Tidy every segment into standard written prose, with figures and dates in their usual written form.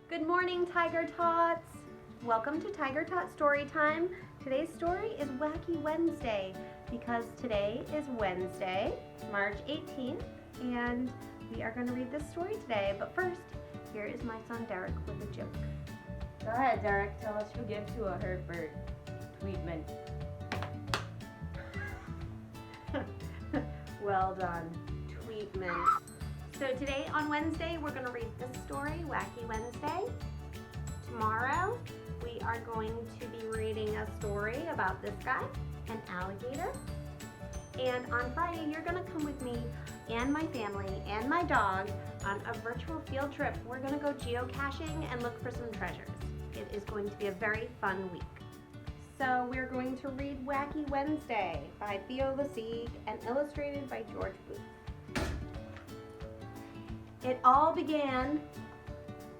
Good morning, Tiger Tots. Welcome to Tiger Tot Story Time. Today's story is Wacky Wednesday because today is Wednesday, March 18th, and we are going to read this story today. But first, here is my son Derek with a joke. Go ahead, Derek. Tell us who gives to a hurt bird. Tweetman. Well done, Tweetman. So today on Wednesday, we're going to read this story, Wacky Wednesday. Tomorrow, we are going to be reading a story about this guy, an alligator. And on Friday, you're going to come with me and my family and my dog on a virtual field trip. We're going to go geocaching and look for some treasures. It is going to be a very fun week. So we're going to read Wacky Wednesday by Theo Lesique and illustrated by George Booth. It all began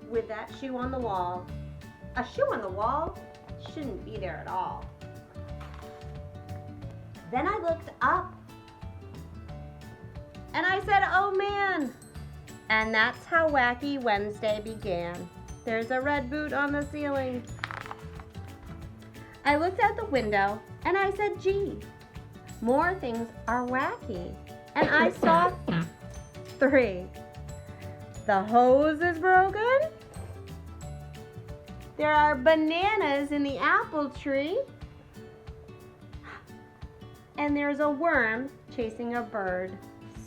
with that shoe on the wall. A shoe on the wall shouldn't be there at all. Then I looked up and I said, oh man. And that's how Wacky Wednesday began. There's a red boot on the ceiling. I looked out the window and I said, gee, more things are wacky. And I saw 3. The hose is broken. There are bananas in the apple tree. And there's a worm chasing a bird.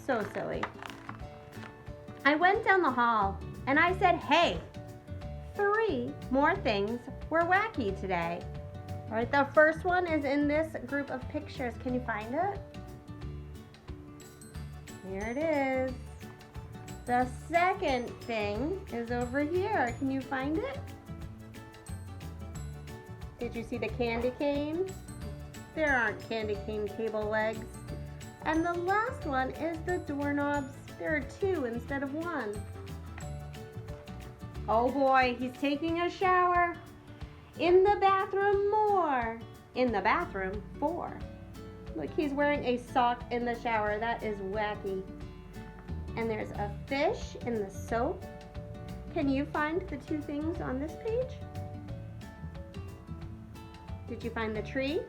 So silly. I went down the hall and I said, hey, 3 more things were wacky today. All right, the first one is in this group of pictures. Can you find it? Here it is. The second thing is over here. Can you find it? Did you see the candy cane? There aren't candy cane table legs. And the last one is the doorknobs. There are 2 instead of 1. Oh boy, he's taking a shower. In the bathroom, more. In the bathroom, 4. Look, he's wearing a sock in the shower. That is wacky. And there's a fish in the soap. Can you find the 2 things on this page? Did you find the tree?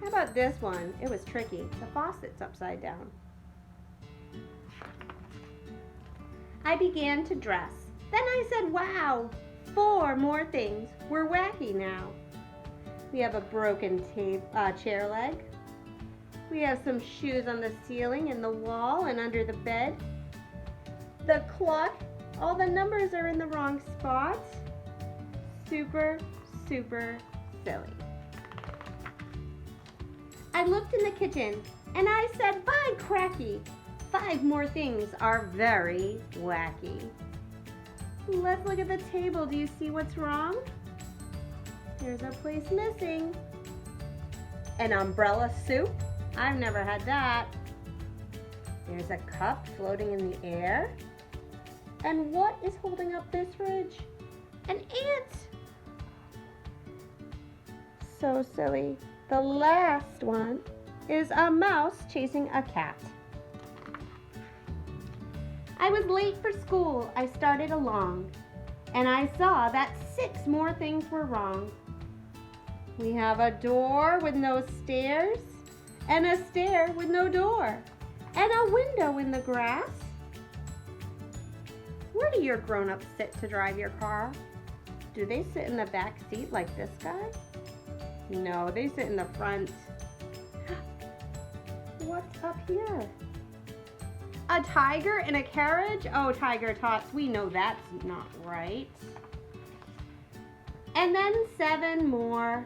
How about this one? It was tricky. The faucet's upside down. I began to dress. Then I said, wow, 4 more things were wacky now. We have a broken chair leg. We have some shoes on the ceiling and the wall and under the bed. The clock, all the numbers are in the wrong spot. Super, super silly. I looked in the kitchen and I said, by cracky, 5 more things are very wacky. Let's look at the table. Do you see what's wrong? There's a place missing. An umbrella soup? I've never had that. There's a cup floating in the air. And what is holding up this fridge? An ant! So silly. The last one is a mouse chasing a cat. I was late for school. I started along, and I saw that 6 more things were wrong. We have a door with no stairs, and a stair with no door, and a window in the grass. Where do your grown-ups sit to drive your car? Do they sit in the back seat like this guy? No, they sit in the front. What's up here? A tiger in a carriage? Oh, Tiger Tots, we know that's not right. And then 7 more.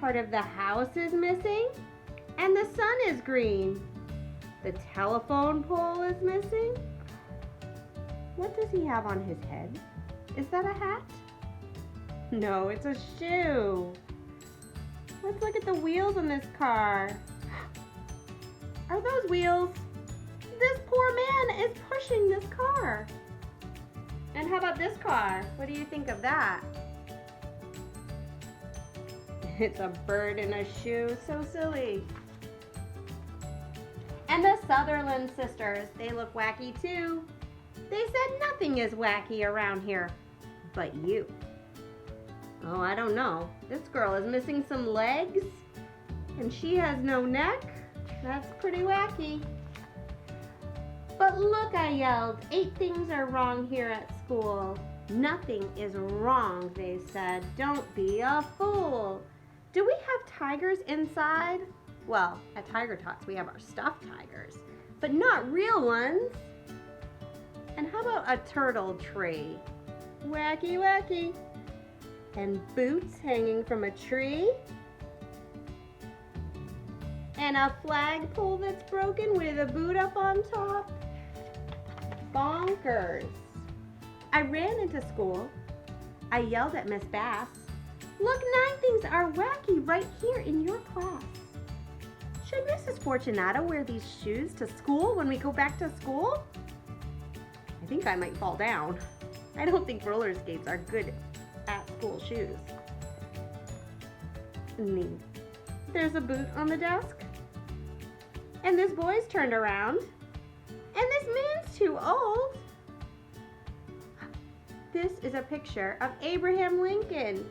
Part of the house is missing, and the sun is green. The telephone pole is missing. What does he have on his head? Is that a hat? No, it's a shoe. Let's look at the wheels on this car. Are those wheels? This poor man is pushing this car. And how about this car? What do you think of that? It's a bird in a shoe. So silly. And the Sutherland sisters, they look wacky too. They said nothing is wacky around here, but you. Oh, I don't know. This girl is missing some legs, and she has no neck. That's pretty wacky. But look, I yelled, 8 things are wrong here at school. Nothing is wrong, they said. Don't be a fool. Do we have tigers inside? Well, at Tiger Tots we have our stuffed tigers, but not real ones. And how about a turtle tree? Wacky, wacky. And boots hanging from a tree. And a flagpole that's broken with a boot up on top. Bonkers. I ran into school. I yelled at Miss Bass. Look, 9 things are wacky right here in your class. Should Mrs. Fortunato wear these shoes to school when we go back to school? I think I might fall down. I don't think roller skates are good at school shoes. Neat. There's a boot on the desk. And this boy's turned around. And this man's too old. This is a picture of Abraham Lincoln.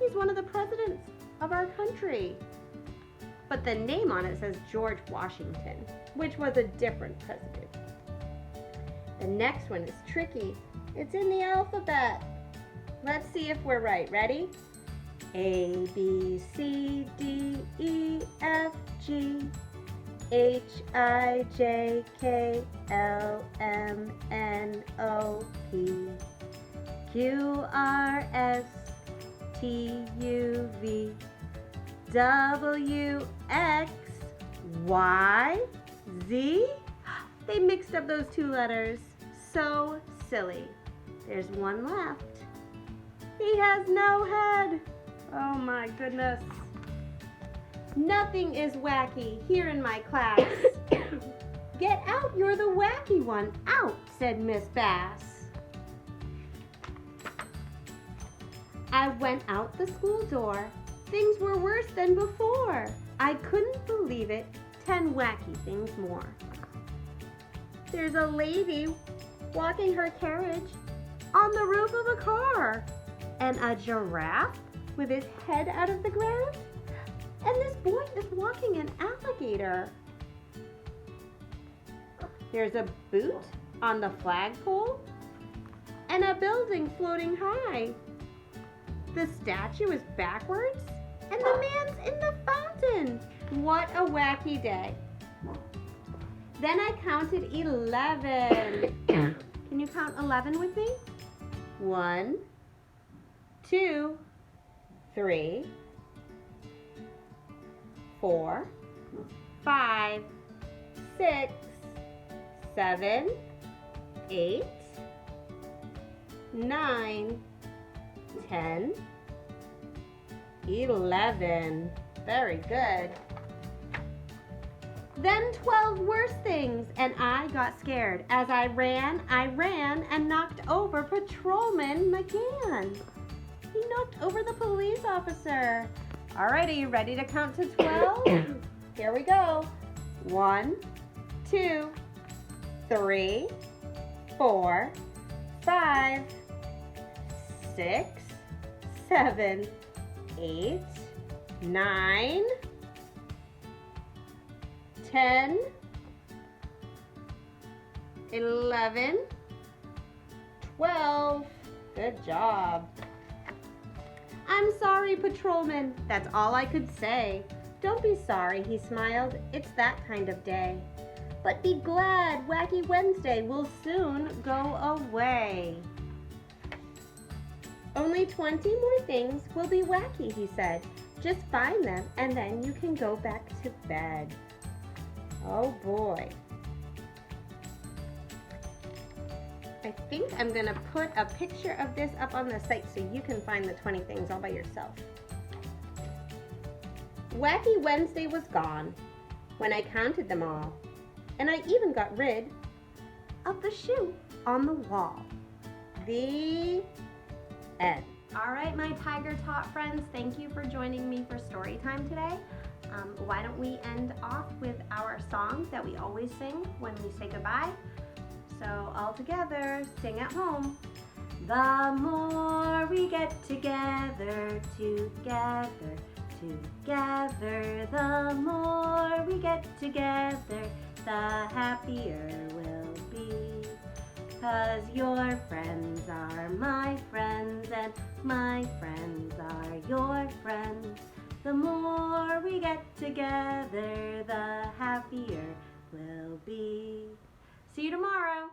He's one of the presidents of our country. But the name on it says George Washington, which was a different president. The next one is tricky. It's in the alphabet. Let's see if we're right. Ready? A, B, C, D, E, F, G, H, I, J, K, L, M, N, O, P, Q, R, S, T, U, V, W, X, Y, Z. They mixed up those 2 letters. So silly. There's one left. He has no head. Oh my goodness. Nothing is wacky here in my class. Get out, you're the wacky one. Out, said Miss Bass. I went out the school door. Things were worse than before. I couldn't believe it. 10 wacky things more. There's a lady walking her carriage on the roof of a car. And a giraffe with his head out of the ground. And this boy is walking an alligator. There's a boot on the flagpole and a building floating high. The statue is backwards and the man's in the fountain. What a wacky day. Then I counted 11. Can you count 11 with me? 1, 2, 3, 4, 5, 6, 7, 8, 9, 10, 11. Very good. Then 12 worse things, and I got scared. As I ran and knocked over Patrolman McGann. He knocked over the police officer. All right, are you ready to count to 12? Here we go. 1, 2, 3, 4, 5, 6, 7, 8, 9, 10, 11, 12. Good job. I'm sorry, Patrolman. That's all I could say. Don't be sorry, he smiled. It's that kind of day. But be glad Wacky Wednesday will soon go away. Only 20 more things will be wacky, he said. Just find them and then you can go back to bed. Oh boy. I think I'm gonna put a picture of this up on the site so you can find the 20 things all by yourself. Wacky Wednesday was gone when I counted them all. And I even got rid of the shoe on the wall. The end. All right, my Tiger Tot friends, thank you for joining me for story time today. Why don't we end off with our song that we always sing when we say goodbye. So all together, sing at home. The more we get together, together, together, the more we get together, the happier we'll be. 'Cause your friends are my friends and my friends are your friends. The more we get together, the happier we'll be. See you tomorrow.